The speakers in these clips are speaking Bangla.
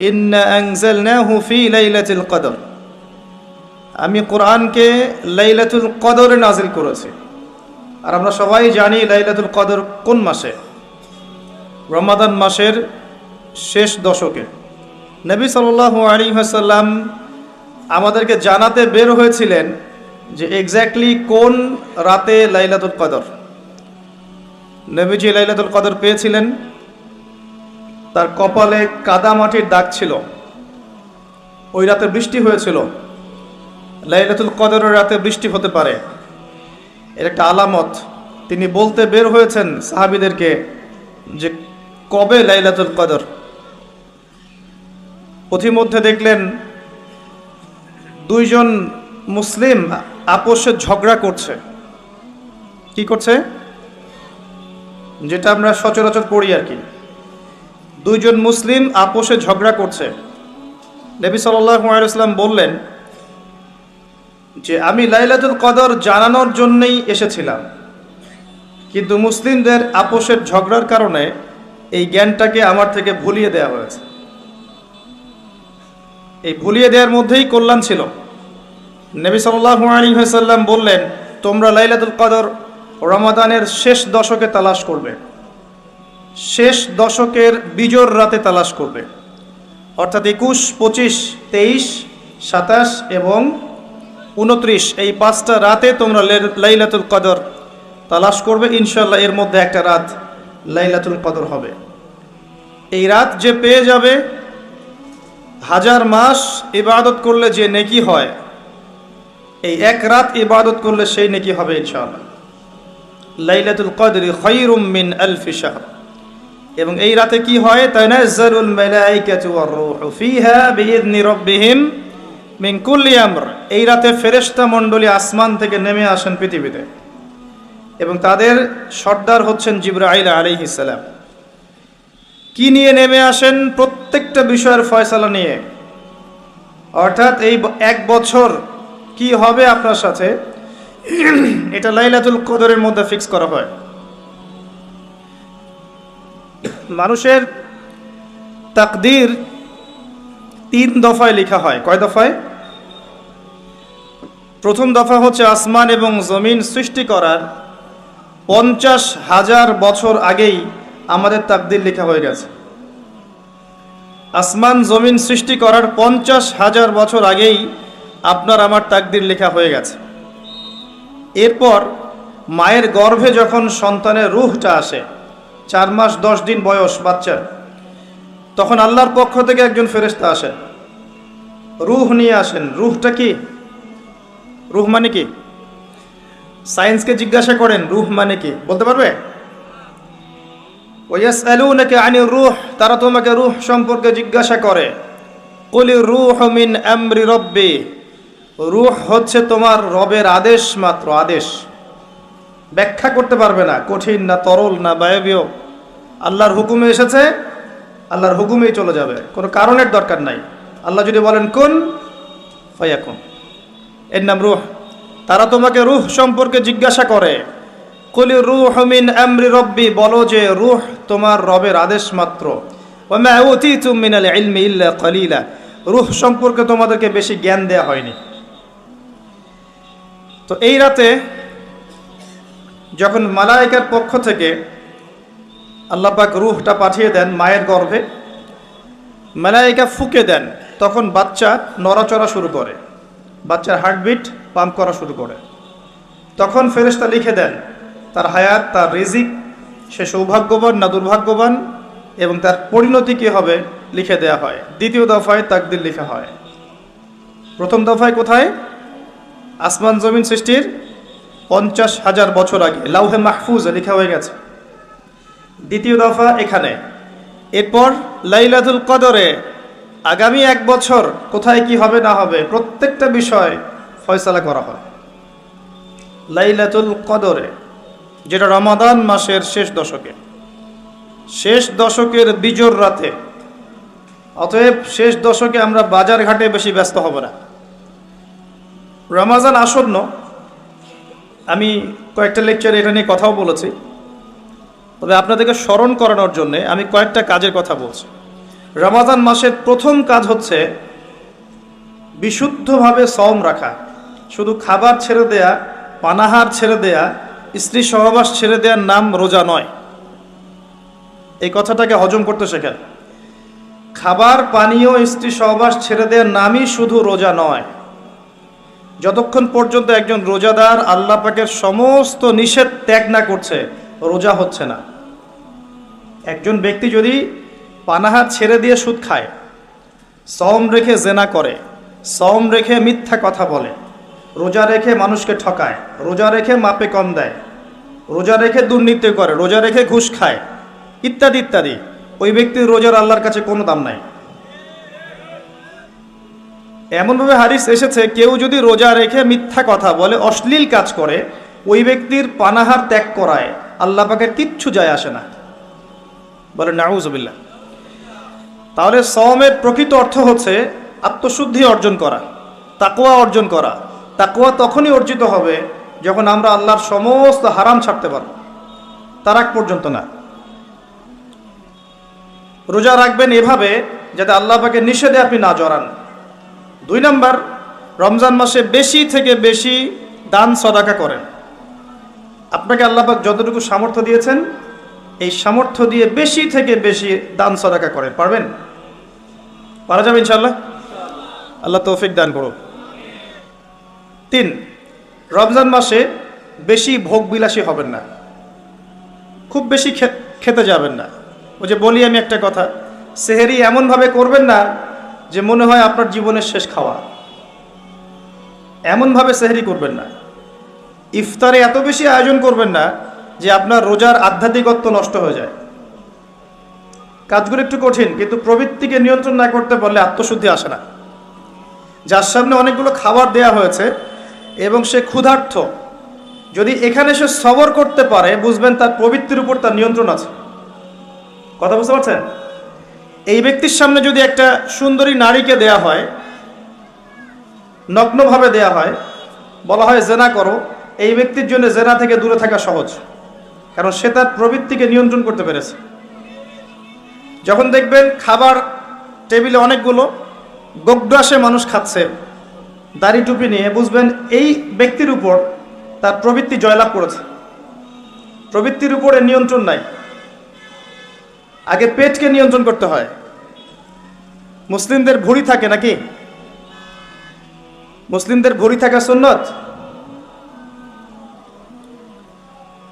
ইন্না আনজালনাহু ফি লাইলাতুল কদর, আমি কোরআনকে লাইলাতুল কদরে নাজিল করেছি। আর আমরা সবাই জানি লাইলাতুল কদর কোন মাসে? রমাদান মাসের শেষ দশকে। নবী সাল্লাল্লাহু আলাইহি ওয়াসাল্লাম আমাদেরকে জানাতে বের হয়েছিলেন যে এক্স্যাক্টলি কোন রাতে লাইলাতুল কদর। নবীজি লাইলাতুল কদর পেয়েছিলেন, তার কপালে কাদামাটির দাগ ছিল, ওই রাতে বৃষ্টি হয়েছিল। লাইলাতুল কদরের রাতে বৃষ্টি হতে পারে, এর একটা আলামত। তিনি বলতে বের হয়েছেন সাহাবীদেরকে যে কবে লাইলাতুল কদর। পথিমধ্যে দেখলেন দুইজন মুসলিম আপোষে ঝগড়া করছে। কি করছে? যেটা আমরা সচরাচর পড়ি আর কি। দুইজন মুসলিম আপোষে ঝগড়া করছে। নবী সাল্লাল্লাহু আলাইহি ওয়াসাল্লাম বললেন যে আমি লাইলাতুল কদর জানানোর জন্যই এসেছিলাম, কিন্তু মুসলিমদের আপোষের ঝগড়ার কারণে এই জ্ঞানটাকে আমার থেকে ভুলিয়ে দেওয়া হয়েছে। এই ভুলিয়ে দেওয়ার মধ্যেই কল্যাণ ছিল। নবী সাল্লাল্লাহু আলাইহি ওয়াসাল্লাম বললেন, তোমরা লাইলাতুল কদর রমাদানের শেষ দশকে তালাশ করবে, শেষ দশকের বিজোড় রাতে তালাশ করবে, অর্থাৎ 21, 25, 23, 27 এবং 29 এই 5টা রাতে তোমরা লাইলাতুল কদর তালাশ করবে। ইনশাআল্লাহ এর মধ্যে একটা রাত লাইলাতুল কদর হবে। এই রাত যে পেয়ে যাবে, 1000 মাস ইবাদত করলে যে নেকি হয়, এই এক রাত ইবাদত করলে সেই নেকি হবে ইনশাআল্লাহ। লাইলাতুল কদরি খায়রুম মিন আলফি শাহর। এবং এই রাতে কি হয়? তানাজ্জালুল মালায়েকাতু ওয়ার রূহু ফিহা বিইذনি রাব্বিহিম মিন কুল্লি আমর। এই রাতে ফেরেশতা মণ্ডলী আসমান থেকে নেমে আসেন পৃথিবীতে, এবং তাদের সর্দার হচ্ছেন জিবরাইল আলাইহিস সালাম। কি নিয়ে নেমে আসেন? প্রত্যেকটা বিষয়ের ফয়সালা নিয়ে। অর্থাৎ এই এক বছর কি হবে আপনার সাথে, এটা লাইলাতুল কদরের মধ্যে ফিক্স করা হয়। মানুষের তাকদীর 3 দফায় লেখা হয়। কয় দফায়? প্রথম দফা হচ্ছে আসমান এবং জমিন সৃষ্টি করার 50,000 বছর আগেই আমাদের তাকদীর লেখা হয়ে গেছে। আসমান জমিন সৃষ্টি করার 50,000 বছর আগেই আপনার আমার তাকদীর লেখা হয়ে গেছে। এরপর মায়ের গর্ভে যখন সন্তানের রূহটা আসে, 4 মাস 10 দিন বয়স বাচ্চার, তখন আল্লাহর পক্ষ থেকে একজন ফেরেশতা আসেন, রূহ নিয়ে আসেন। রূহটা কি? রূহ মানে কি? সায়েন্সকে জিজ্ঞাসা করেন রূহ মানে কি, বলতে পারবে? ওয়ায়াসআলুনাকা আনির রূহ, তারা তোমাকে রূহ সম্পর্কে জিজ্ঞাসা করে। কুলির রূহু মিন আমরি রাব্বি, রূহ হচ্ছে তোমার রবের আদেশ মাত্র, আদেশ। ব্যাখ্যা করতে পারবে না, কঠিন না তরল না বায়বীয়। আল্লাহর হুকুমে এসেছে, আল্লাহর হুকুমেই চলে যাবে, কোনো কারণের দরকার নাই। আল্লাহ যদি বলেন কুন ফায়াকুন, এর নাম রূহ। তারা তোমাকে রূহ সম্পর্কে জিজ্ঞাসা করে। কুলির রূহু মিন আমরি রাব্বি, বলো যে রূহ তোমার রবের আদেশ মাত্র। ওয়া মা উতীতুম মিনাল ইলমি ইল্লা কলিলা, রূহ সম্পর্কে তোমাদেরকে বেশি জ্ঞান দেয়া হয়নি। তো এই রাতে যখন মালায়েকার পক্ষ থেকে আল্লাহ পাক রূহটা পাঠিয়ে দেন মায়ের গর্ভে, মালায়েকা ফুঁকে দেন, তখন বাচ্চা নড়াচড়া শুরু করে, বাচ্চার হার্টবিট পাম্প করা শুরু করে। তখন ফেরেশতা লিখে দেন তার হায়াত, তার রিজিক, সে সৌভাগ্যবান না দুর্ভাগ্যবান, এবং তার পরিণতি কী হবে লিখে দেয়া হয়। দ্বিতীয় দফায় তাকদীর লেখা হয়। প্রথম দফায় কোথায়? আসমান জমিন সৃষ্টির 50,000 বছর আগে লাউহে মাহফুজে লেখা হয়ে গেছে। দ্বিতীয় দফা এখানে। এরপর লাইলাতুল কদরে আগামী 1 বছর কোথায় কি হবে না হবে প্রত্যেকটা বিষয় ফয়সালা করা হয় লাইলাতুল কদরে, যেটা রমাদান মাসের শেষ দশকে, শেষ দশকের বিজোড় রাতে। অতএব শেষ দশকে আমরা বাজার ঘাটে বেশি ব্যস্ত হব না। রমাজান আসন্ন, আমি কয়েকটা লেকচারে এটা নিয়ে কথাও বলেছি, তবে আপনাদেরকে স্মরণ করানোর জন্যে আমি কয়েকটা কাজের কথা বলছি। রমাদান মাসের প্রথম কাজ হচ্ছে বিশুদ্ধভাবে সওম রাখা। শুধু খাবার ছেড়ে দেয়া, পানাহার ছেড়ে দেয়া, স্ত্রী সহবাস ছেড়ে দেওয়ার নাম রোজা নয়। এই কথাটাকে হজম করতে শেখেন। খাবার পানীয় স্ত্রী সহবাস ছেড়ে দেওয়ার নামই শুধু রোজা নয়। যতক্ষণ পর্যন্ত একজন রোজাদার আল্লাহ পাকের সমস্ত নিষেধ ত্যাগ না করছে, রোজা হচ্ছে না। একজন ব্যক্তি যদি পানাহার ছেড়ে দিয়ে সুদ খায়, সওম রেখে জেনা করে, সওম রেখে মিথ্যা কথা বলে, রোজা রেখে মানুষকে ঠকায়, রোজা রেখে মাপে কম দেয়, রোজা রেখে দুর্নীতি করে, রোজা রেখে ঘুষ খায়, ইত্যাদি ইত্যাদি, ওই ব্যক্তির রোজার আল্লাহর কাছে কোনো দাম নাই। এমনভাবে হাদিস এসেছে, কেউ যদি রোজা রেখে মিথ্যা কথা বলে, অশ্লীল কাজ করে, ওই ব্যক্তির পানাহার ত্যাগ করায় আল্লাহ পাকের কিচ্ছু যায় আসে না। বলে নাউজুবিল্লাহ। তাহলে সওমের প্রকৃত অর্থ হচ্ছে আত্মশুদ্ধি অর্জন করা, তাকওয়া অর্জন করা। তাকওয়া তখনই অর্জিত হবে যখন আমরা আল্লাহর সমস্ত হারাম ছাড়তে পারব, তার আগ পর্যন্ত না। রোজা রাখবেন এভাবে যাতে আল্লাহ পাকের নিষেধে আপনি না জড়ান। 2 নাম্বার, রমজান মাসে বেশি থেকে বেশি দান সদাকা করেন। আপনাকে আল্লাহ পাক যতটুকু সামর্থ্য দিয়েছেন, এই সামর্থ্য দিয়ে বেশি থেকে বেশি দান সদাকা করেন। পারবেন? পারা যাবে ইনশাআল্লাহ। আল্লাহ তৌফিক দান করুন। 3, রমজান মাসে বেশি ভোগ বিলাসী হবেন না, খুব বেশি খেতে যাবেন না। ওই যে বলি আমি একটা কথা, সেহেরি এমনভাবে করবেন না যে মনে হয় আপনার জীবনের শেষ খাওয়া। এমনভাবে সেহেরি করবেন না। ইফতারে এত বেশি আয়োজন করবেন না যে আপনার রোজার আধ্যাত্মিকত্ব নষ্ট হয়ে যায়। কাজগুলো একটু কঠিন, কিন্তু প্রবৃত্তিকে নিয়ন্ত্রণ না করতে পারলে আত্মশুদ্ধি আসে না। যার সামনে অনেকগুলো খাবার দেয়া হয়েছে এবং সে ক্ষুধার্ত, যদি এখানে সে সবর করতে পারে, বুঝবেন তার প্রবৃত্তির উপর তার নিয়ন্ত্রণ আছে। কথা বুঝতে পারছেন? এই ব্যক্তির সামনে যদি একটা সুন্দরী নারীকে দেয়া হয়, নগ্নভাবে দেয়া হয়, বলা হয় জেনা করো, এই ব্যক্তির জন্য জেনা থেকে দূরে থাকা সহজ, কারণ সে তার প্রবৃত্তিকে নিয়ন্ত্রণ করতে পেরেছে। যখন দেখবেন খাবার টেবিলে অনেকগুলো গোগ্রাসে মানুষ খাচ্ছে দাড়ি টুপি নিয়ে, বুঝবেন এই ব্যক্তির উপর তার প্রবৃত্তি জয়লাভ করেছে। প্রবৃত্তির উপরে নিয়ন্ত্রণ নাই। আগে পেটকে নিয়ন্ত্রণ করতে হয়। মুসলিমদের ভুঁড়ি থাকে নাকি? মুসলিমদের ভুঁড়ি থাকা সুন্নত।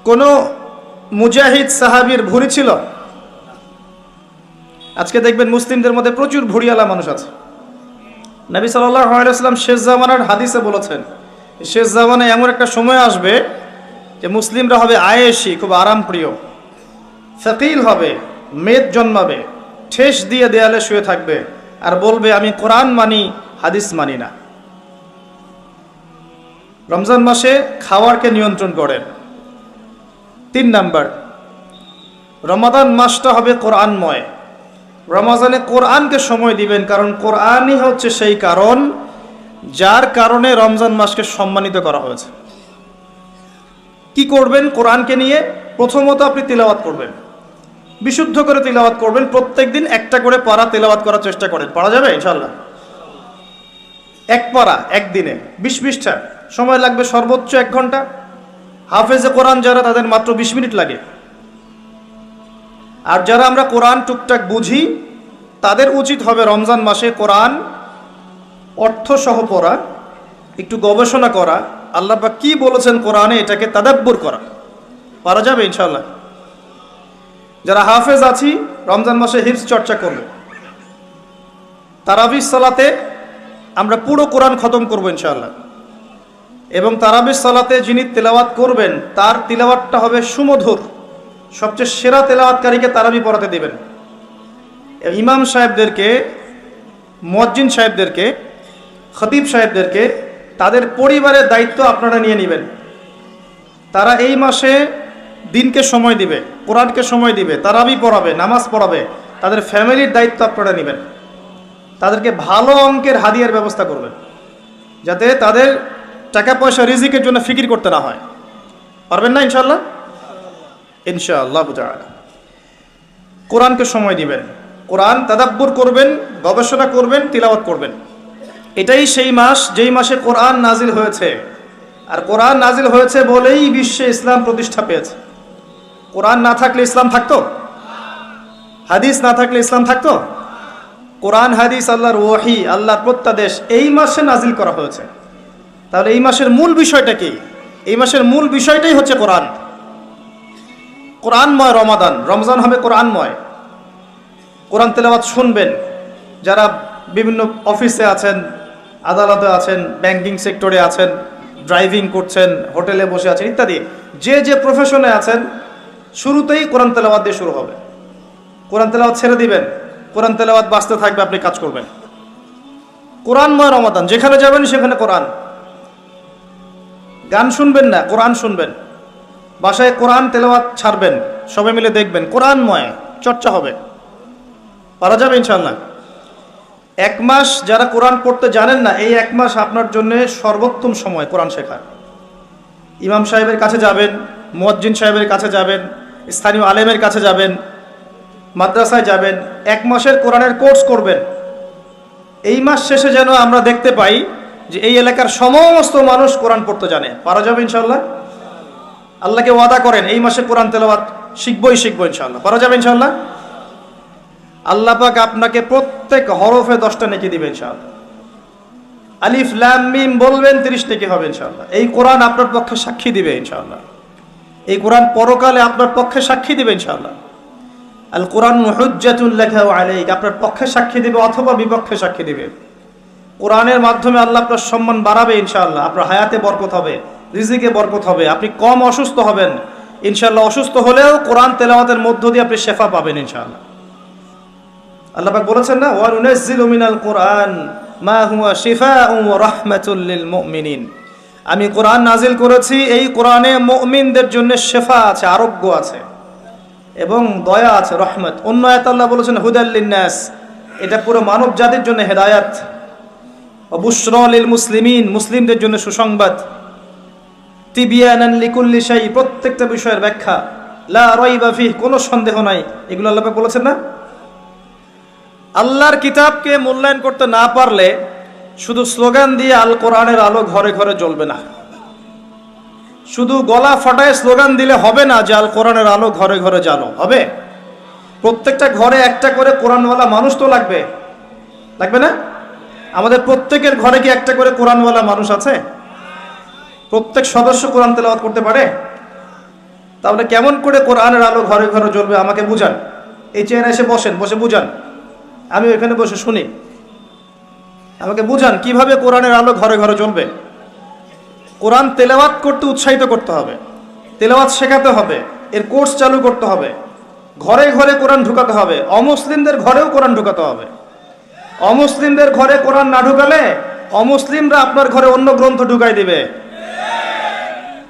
কোন মুজাহিদ সাহাবীর ভুঁড়ি ছিল? আজকে দেখবেন মুসলিমদের মধ্যে প্রচুর ভুঁড়িওয়ালা মানুষ আছে। নবী সাল্লাল্লাহু আলাইহি ওয়াসাল্লাম শেষ জামানার হাদিসে বলেছেন, শেষ জামানায় এমন একটা সময় আসবে যে মুসলিমরা হবে আয়েশি, খুব আরামপ্রিয়, ফাকিল হবে, মেদ জন্মাবে, ঠেস দিয়ে দেয়ালে শুয়ে থাকবে আর বলবে আমি কোরআন মানি, হাদিস মানি না। রমজান মাসে খাওয়ারকে নিয়ন্ত্রণ করেন। 3 নাম্বার, রমাদান মাসটা হবে কোরআনময়। রমজানে কোরআনকে সময় দিবেন, কারণ কোরআনই হচ্ছে সেই কারণ যার কারণে রমজান মাসকে সম্মানিত করা হয়েছে। কি করবেন কোরআনকে নিয়ে? প্রথমত আপনি তিলাওয়াত করবেন, বিশুদ্ধ করে তিলাওয়াত করবেন। প্রত্যেকদিন একটা করে পারা তিলাওয়াত করার চেষ্টা করেন। পারা যাবে ইনশাআল্লাহ? এক পারা একদিনে 20 পৃষ্ঠা, সময় লাগবে সর্বোচ্চ 1 ঘন্টা। হাফেজে কোরআন যারা, তাদের মাত্র 20 মিনিট লাগে। আর যারা আমরা কোরআন টুকটাক বুঝি, তাদের উচিত হবে রমজান মাসে কোরআন অর্থ সহ পড়া, একটু গবেষণা করা, আল্লাহ পাক কি বলেছেন কোরআনে, এটাকে তাদাব্বুর করা। পারা যাবে ইনশাআল্লাহ? যারা হাফেজ আছি, রমজান মাসে হিফজ চর্চা করবে। তারাবির সালাতে আমরা পুরো কোরআন খতম করব ইনশাআল্লাহ। এবং তারাবির সালাতে যিনি তেলাওয়াত করবেন, তার তিলাওয়াতটা হবে সুমধুর। সবচেয়ে সেরা তেলাওয়াতকারীকে তারাবি পড়াতে দিবেন। ইমাম সাহেবদেরকে, মুয়াজ্জিন সাহেবদেরকে, খতিব সাহেবদেরকে, তাদের পরিবারের দায়িত্ব আপনারা নিয়ে নেবেন। তারা এই মাসে দিনকে সময় দিবে, কোরআনকে সময় দিবে, তারাবি পড়াবে, নামাজ পড়াবে। তাদের ফ্যামিলির দায়িত্ব আপনারা নেবেন। তাদেরকে ভালো অঙ্কের হাদিয়ার ব্যবস্থা করবেন, যাতে তাদের টাকা পয়সা রিজিকের জন্য ফিকির করতে না হয়। পারবেন না ইনশাআল্লাহ? ইনশাআল্লাহ তাআলা। কোরআনকে সময় দিবেন। কোরআন তাদাব্বুর করবেন, গবেষণা করবেন, তিলাওয়াত করবেন। এটাই সেই মাস যেই মাসে কোরআন নাজিল হয়েছে। আর কোরআন নাজিল হয়েছে বলেই বিশ্বে ইসলাম প্রতিষ্ঠা পেয়েছে। কোরআন না থাকলে ইসলাম থাকতো? হাদিস না থাকলে ইসলাম থাকতো? কোরআন হাদিস আল্লাহর ওয়াহি, আল্লাহর প্রত্যাদেশ এই মাসে নাজিল করা হয়েছে। তাহলে এই মাসের মূল বিষয়টা কি? এই মাসের মূল বিষয়টাই হচ্ছে কোরআন। কোরআনময় রমাদান, রমজান হবে কোরআনময়। কোরআন তেলাওয়াত শুনবেন। যারা বিভিন্ন অফিসে আছেন, আদালতে আছেন, ব্যাংকিং সেক্টরে আছেন, ড্রাইভিং করছেন, হোটেলে বসে আছেন ইত্যাদি, যে যে প্রফেশনে আছেন, শুরুতেই কোরআন তেলাওয়াত দিয়ে শুরু হবে। কোরআন তেলাওয়াত ছেড়ে দিবেন, কোরআন তেলাওয়াত বাঁচতে থাকবে, আপনি কাজ করবেন। কোরআনময় রমাদান, যেখানে যাবেন সেখানে কোরআন। গান শুনবেন না, কোরআন শুনবেন। বাসায় কোরআন তেলাওয়াত ছাড়বেন, সবাই মিলে দেখবেন, কোরআনময় চর্চা হবে। পারা যাবে ইনশাআল্লাহ। এক মাস যারা কোরআন পড়তে জানেন না, এই এক মাস আপনার জন্য সর্বোত্তম সময় কোরআন শেখার। ইমাম সাহেবের কাছে যাবেন, মুয়াজ্জিন সাহেবের কাছে যাবেন, স্থানীয় আলেমের কাছে যাবেন, মাদ্রাসায় যাবেন, এক মাসের কোরআনের কোর্স করবেন। এই মাস শেষে যেন আমরা দেখতে পাই যে এই এলাকার সমস্ত মানুষ কোরআন পড়তে জানে। পারা যাবে ইনশাআল্লাহ। আল্লাহকে ওয়াদা করেন এই মাসে কোরআন তেলাওয়াত শিখবই ইনশাআল্লাহ। পারা যাবে ইনশাআল্লাহ। আল্লাহ পাক আপনাকে প্রত্যেক হরফে 10টা নেকি দিবে ইনশাআল্লাহ। আলিফ লাম মিম বলবেন 30 নেকি হবে ইনশাআল্লাহ। এই কোরআন আপনার পক্ষে সাক্ষী দিবে ইনশাআল্লাহ। এই কোরআন পরকালে আপনার পক্ষে সাক্ষী দিবে ইনশাআল্লাহ। আল কোরআন হুজ্জাতুন লাকা ওয়া আলাইকা, আপনার পক্ষে সাক্ষী দিবে অথবা বিপক্ষে সাক্ষী দিবে। কোরআনের মাধ্যমে আল্লাহ আপনার সম্মান বাড়াবে ইনশাআল্লাহ। আপনার হায়াতে বরকত হবে, রিজিকে বরকত হবে, আপনি কম অসুস্থ হবেন ইনশাআল্লাহ। অসুস্থ হলেও কোরআন তেলাওয়াতের মধ্য দিয়ে আপনি শেফা পাবেন ইনশাআল্লাহ। আল্লাহ পাক বলেছেন না, ওয়া নুনাজ্জিলু মিনাল কোরআন মা হুয়া শিফাউন ওয়া রাহমাতুল লিল মুমিনিন। আমি কোরআন নাজিল করেছি, এই কোরআনে মুমিনদের জন্য শেফা আছে, আরোগ্য আছে এবং দয়া আছে, রহমত। অন্য আয়াতে আল্লাহ বলেছেন হুদাল লিন্নাস, এটা পুরো মানব জাতির জন্য হেদায়াত। ওয়া বুশরা লিল মুসলিমিন, মুসলিমদের জন্য সুসংবাদ। তিবিয়ানান লিকুল্লি শাই, প্রত্যেকটা বিষয়ের ব্যাখ্যা। লা রাইবা ফিহ, কোনো সন্দেহ নাই। এগুলো আল্লাহ পাক বলেছেন না। আল্লাহর কিতাবকে মূল্যায়ন করতে না পারলে শুধু স্লোগান দিয়ে আল কোরআনের আলো ঘরে ঘরে জ্বলবে না। শুধু গলা ফাটায় স্লোগান দিলে হবে না যে আল কোরআনের আলো ঘরে ঘরে জ্বালো, হবে? প্রত্যেকটা ঘরে একটা করে কোরআনওয়ালা মানুষ তো লাগবে, লাগবে না? আমাদের প্রত্যেকের ঘরে কি একটা করে কোরআনওয়ালা মানুষ আছে? প্রত্যেক সদস্য কোরআন তেলাওয়াত করতে পারে? তাহলে কেমন করে কোরআনের আলো ঘরে ঘরে জ্বলবে আমাকে বুঝান। এই চেয়ারে এসে বসেন, বসে বুঝান, আমি ওইখানে বসে শুনি। আমাকে বুঝান কিভাবে কোরআনের আলো ঘরে ঘরে জ্বলবে। কোরআন তেলাওয়াত করতে উৎসাহিত করতে হবে, তেলাওয়াত শেখাতে হবে, এর কোর্স চালু করতে হবে, ঘরে ঘরে কোরআন ঢুকাতে হবে, অমুসলিমদের ঘরেও কোরআন ঢুকাতে হবে। অমুসলিমদের ঘরে কোরআন না ঢুকালে অমুসলিমরা আপনার ঘরে অন্য গ্রন্থ ঢুকাই দিবে।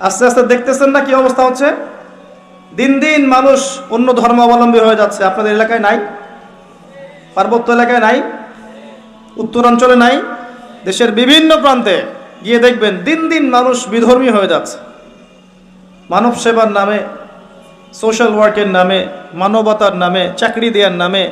আস্তে আস্তে দেখতেছেন না কি অবস্থা হচ্ছে? দিন দিন মানুষ অন্য ধর্মাবলম্বী হয়ে যাচ্ছে। আপনাদের এলাকায় নাই? পার্বত্য এলাকায় নাই? উত্তরাঞ্চলে নাই? দেশের বিভিন্ন প্রান্তে গিয়ে দেখবেন দিন দিন মানুষ বিধর্মী হয়ে যাচ্ছে। মানব সেবার নামে, সোশ্যাল ওয়ার্কের নামে, মানবতার নামে, চাকরি দেওয়ার নামে,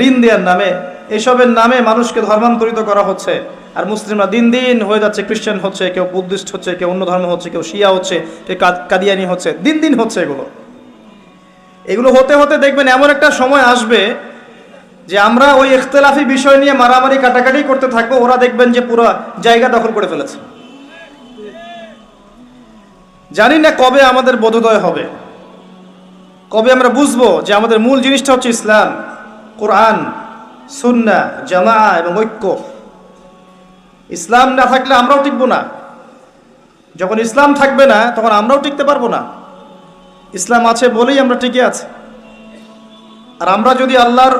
ঋণ দেওয়ার নামে, এসবের নামে মানুষকে ধর্মান্তরিত করা হচ্ছে। আর মুসলিমরা দিন দিন হয়ে যাচ্ছে খ্রিস্টান হচ্ছে, কেউ বুদ্ধিস্ট হচ্ছে, কেউ অন্য ধর্ম হচ্ছে, কেউ শিয়া হচ্ছে, কেউ কাদিয়ানি হচ্ছে, দিন দিন হচ্ছে এগুলো হতে হতে দেখবেন এমন একটা সময় আসবে যে আমরা ওই ইখতিলাফি বিষয় নিয়ে মারামারি কাটাকাটি করতে থাকবো, ওরা দেখবেন যে পুরো জায়গা দখল করে ফেলেছে। জানি না কবে আমাদের বোধোদয় হবে, কবে আমরা বুঝবো যে আমাদের মূল জিনিসটা হচ্ছে ইসলাম, কোরআন, সুন্নাহ, জামাআহ এবং ঐক্য। ইসলাম না থাকলে আমরাও টিকবো না। যখন ইসলাম থাকবে না তখন আমরাও টিকতে পারবো না। ইসলাম আছে বলেই আমরা টিকে আছি। আর আমরা যদি আল্লাহর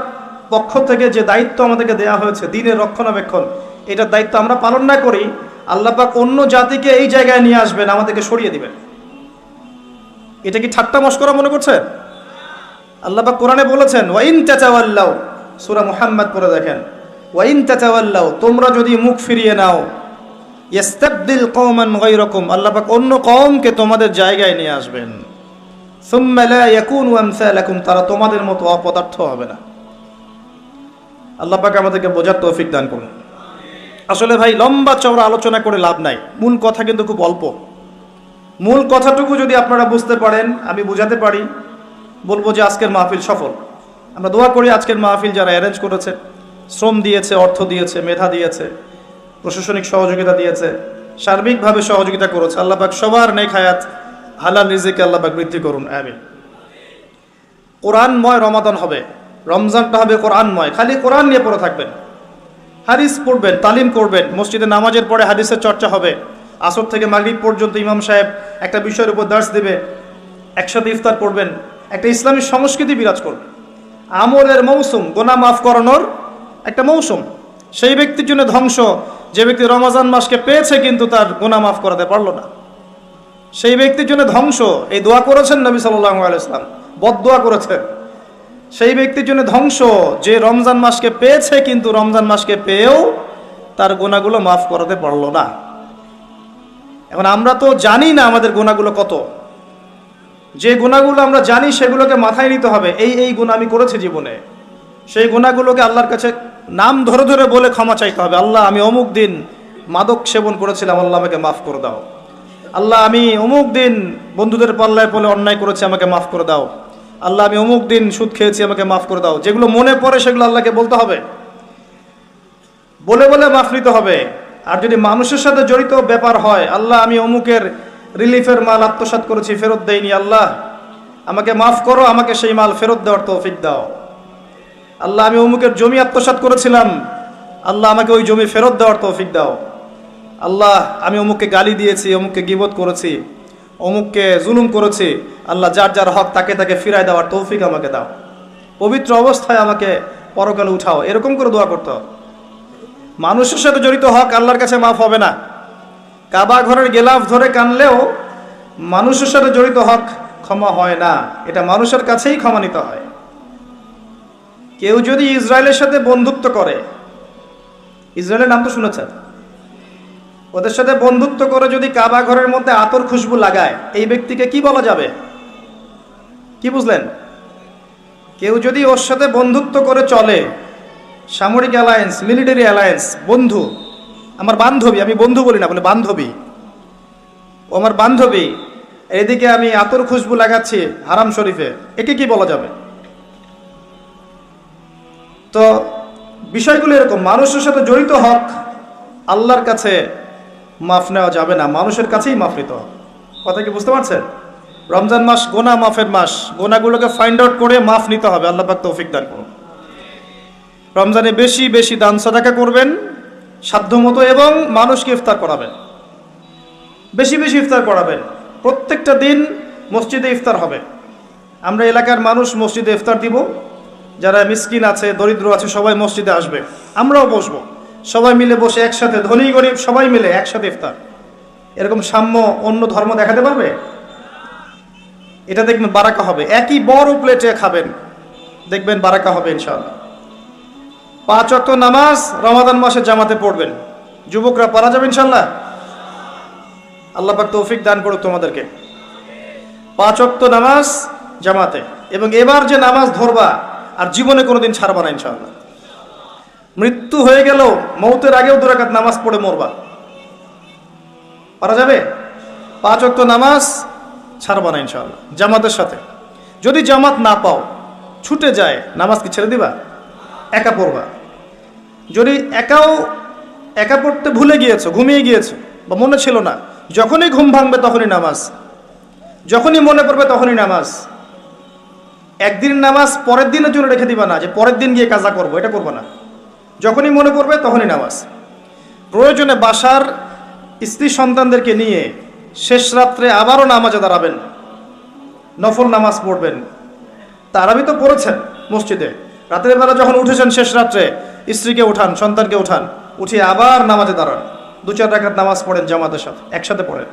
পক্ষ থেকে যে দায়িত্ব আমাদেরকে দেয়া হয়েছে দ্বীনের রক্ষণাবেক্ষণ, এটার দায়িত্ব আমরা পালন না করি, আল্লাহ পাক অন্য জাতিকে এই জায়গায় নিয়ে আসবেন, আমাদেরকে সরিয়ে দিবেন। এটা কি ঠাট্টা মশকরা মনে করছে? আল্লাহ পাক কোরআনে বলেছেন ওয়াইন তাতাওয়াল্লাউ, সূরা মুহাম্মদ পড়ে দেখেন, ওয়াইন তাতাওয়াল্লাউ, তোমরা যদি মুখ ফিরিয়ে নাও, ইস্তাবদিল কওমান গায়রাকুম, আল্লাহ পাক অন্য কওমকে তোমাদের জায়গায় নিয়ে আসবেন। সুম্মা লা ইয়াকুনু আমসালাকুম, তারা তোমাদের মতো অপদার্থ হবে না। আল্লাহ পাক আমাদেরকে বোঝার তৌফিক দান করুন। আসলে ভাই লম্বা চওড়া আলোচনা করে লাভ নাই, মূল কথা কিন্তু খুব অল্প। মূল কথাটুকু যদি আপনারা বুঝতে পারেন, আমি বুঝাতে পারি, বলবো যে আজকের মাহফিল সফল। আমরা দোয়া করি আজকের মাহফিল যারা অ্যারেঞ্জ করেছে, শ্রম দিয়েছে, অর্থ দিয়েছে, মেধা দিয়েছে, প্রশাসনিক সহযোগিতা দিয়েছে, সার্বিকভাবে সহযোগিতা করেছে, আল্লাহ পাক সবার নেক হায়াত হালাল রিজিকে আল্লাহ পাক বৃদ্ধি করুন, আমিন। কোরআনময় রমাদান হবে, রমজানটা হবে কোরআনময়। খালি কোরআন নিয়ে পড়ে থাকবেন, হাদিস পড়বেন, তালিম করবেন, মসজিদে নামাজের পরে হাদিসের চর্চা হবে, আসর থেকে মাগরিব পর্যন্ত ইমাম সাহেব একটা বিষয়ের উপর দার্স দেবে, একসাথে ইফতার করবেন, একটা ইসলামী সংস্কৃতি বিরাজ করবে। আমলের মৌসুম, গোনা মাফ করানোর একটা মৌসুম। সেই ব্যক্তির জন্য ধ্বংস যে ব্যক্তি রমজান মাসকে পেয়েছে কিন্তু তার গোনা মাফ করাতে পারলো না। সেই ব্যক্তির জন্য ধ্বংস, এই দোয়া করেছেন নবী সাল্লাল্লাহু আলাইহি ওয়াসাল্লাম, বদদোয়া করেছেন। সেই ব্যক্তির জন্য ধ্বংস যে রমজান মাসকে পেয়েছে কিন্তু রমজান মাসকে পেয়েও তার গোনাগুলো মাফ করাতে পারলো না। এখন আমরা তো জানি না আমাদের গুনাহগুলো কত। যে গুনাহগুলো আমরা জানি সেগুলোকে মাথায় নিতে হবে, এই গুনাহ আমি করেছি জীবনে। সেই গুনাহগুলোকে আল্লাহর কাছে নাম ধরে ধরে বলে ক্ষমা চাইতে হবে। আল্লাহ, আমি অমুক দিন মাদক সেবন করেছিলাম, আল্লাহ আমাকে মাফ করে দাও। আল্লাহ, আমি অমুক দিন বন্ধুদের পাল্লায় পড়ে অন্যায় করেছি, আমাকে মাফ করে দাও। আল্লাহ, আমি অমুক দিন সুদ খেয়েছি, আমাকে মাফ করে দাও। যেগুলো মনে পড়ে সেগুলো আল্লাহকে বলতে হবে, বলে বলে মাফ নিতে হবে। আর যদি মানুষের সাথে জড়িত ব্যাপার হয়, আল্লাহ, আমি অমুকের রিলিফের মাল আত্মসাৎ করেছি, ফেরত দেইনি, আল্লাহ আমাকে মাফ করো, আমাকে সেই মাল ফেরত দেওয়ার তৌফিক দাও। আল্লাহ, আমি অমুকের জমি আত্মসাৎ করেছিলাম, আল্লাহ আমাকে ওই জমি ফেরত দেওয়ার তৌফিক দাও। আল্লাহ, আমি অমুককে গালি দিয়েছি, অমুককে গীবত করেছি, অমুককে জুলুম করেছি, আল্লাহ যার যার হক তাকে তাকে ফিরায় দেওয়ার তৌফিক আমাকে দাও। পবিত্র অবস্থায় আমাকে পরকালে উঠাও, এরকম করে দোয়া করতে হবে। মানুষের সাথে জড়িত হক আল্লাহর কাছে মাফ হবে না। কাবা ঘরের গেলাফ ধরে কানলেও মানুষের সাথে জড়িত হক ক্ষমা হয় না, এটা মানুষের কাছেই ক্ষমা নিতে হয়। কেউ যদি ইসরায়েলের সাথে বন্ধুত্ব করে, ইসরায়েলের নাম তো শুনেছেন, ওদের সাথে বন্ধুত্ব করে যদি কাবা ঘরের মধ্যে আতর খুশবু লাগায়, এই ব্যক্তিকে কি বলা যাবে? কি বুঝলেন? কেউ যদি ওর সাথে বন্ধুত্ব করে চলে, সামরিক অ্যালায়েন্স, মিলিটারি অ্যালায়েন্স, বন্ধু, আমার বান্ধবী, আমি বন্ধু বলি না, বলে বান্ধবী, ও আমার বান্ধবী, এদিকে আমি আতর খুশবু লাগাচ্ছি হারাম শরীফে, একে কি বলা যাবে? তো বিষয়গুলো এরকম, মানুষের সাথে জড়িত হক আল্লাহর কাছে মাফ নেওয়া যাবে না, মানুষের কাছেই মাফ নিতে হবে। কথা কি বুঝতে পারছেন? রমজান মাস গোনা মাফের মাস, গোনাগুলোকে ফাইন্ড আউট করে মাফ নিতে হবে। আল্লাহ পাক তৌফিক দান করুন। রমজানে বেশি বেশি দান সাদাকা করবেন সাধ্যমতো, এবং মানুষকে ইফতার করাবেন, বেশি বেশি ইফতার করাবেন। প্রত্যেকটা দিন মসজিদে ইফতার হবে। আমরা এলাকার মানুষ মসজিদে ইফতার দিব, যারা মিসকিন আছে, দরিদ্র আছে, সবাই মসজিদে আসবে, আমরাও বসবো, সবাই মিলে বসে একসাথে, ধনী গরিব সবাই মিলে একসাথে ইফতার। এরকম সাম্য অন্য ধর্ম দেখাতে পারবে? এটা দেখবেন বারাকা হবে। একই বড় প্লেটে খাবেন, দেখবেন বারাকা হবে ইনশাআল্লাহ। 5 ওয়াক্ত নামাজ রমাদান মাসে জামাতে পড়বেন, যুবকরা পড়া যাবে ইনশাআল্লাহ। আল্লাহ পাক তৌফিক দান করুক তোমাদেরকে। 5 ওয়াক্ত নামাজ জামাতে, এবং এবার যে নামাজ ধরবা আর জীবনে কোনোদিন ছাড়বা না ইনশাআল্লাহ। মৃত্যু হয়ে গেল, মৌতের আগেও 2 রাকাত নামাজ পড়ে মরবা, পারা যাবে? 5 ওয়াক্ত নামাজ ছাড়বা না ইনশাআল্লাহ, জামাতের সাথে। যদি জামাত না পাও, ছুটে যায়, নামাজ কি ছেড়ে দিবা? একা পড়বা। যদি একা পড়তে ভুলে গিয়েছো, ঘুমিয়ে গিয়েছো, বা মনে ছিল না, যখনই ঘুম ভাঙবে তখনই নামাজ, যখনই মনে পড়বে তখনই নামাজ। একদিন নামাজ পরের দিনের জন্য রেখে দিবা না, যে পরের দিন গিয়ে কাজা করবো, এটা করবা না। যখনই মনে পড়বে তখনই নামাজ। প্রয়োজনে বাসার স্ত্রী সন্তানদেরকে নিয়ে শেষ রাত্রে আবারও নামাজে দাঁড়াবেন, নফল নামাজ পড়বেন। তারাবি তো পড়েছেন মসজিদে, রাতের বেলা যখন উঠেছেন শেষ রাত্রে, স্ত্রীকে উঠান, সন্তানকে উঠান, উঠিয়ে আবার নামাজে দাঁড়ান, 2-4 রাকাত নামাজ পড়েন জামাতের সাথে, একসাথে পড়েন।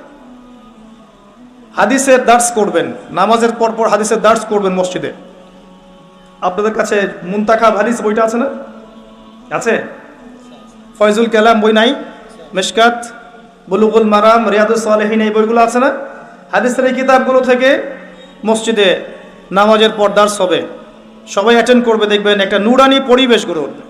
হাদিসের দার্স করবেন, নামাজের পরপর হাদিসের দার্স করবেন মসজিদে। আপনাদের কাছে মুনতাখাব হাদিস বইটা আছে না? আছে? ফয়জুল কালাম বই নাই? মিশকাত, বুলুগুল মারাম, রিয়াদুস সালেহিন, এই বইগুলো আছে না? হাদিসের এই কিতাবগুলো থেকে মসজিদে নামাজের পর দার্স হবে, সবাই অ্যাটেন্ড করবে, দেখবেন একটা নুরানি পরিবেশ গড়ে উঠবে।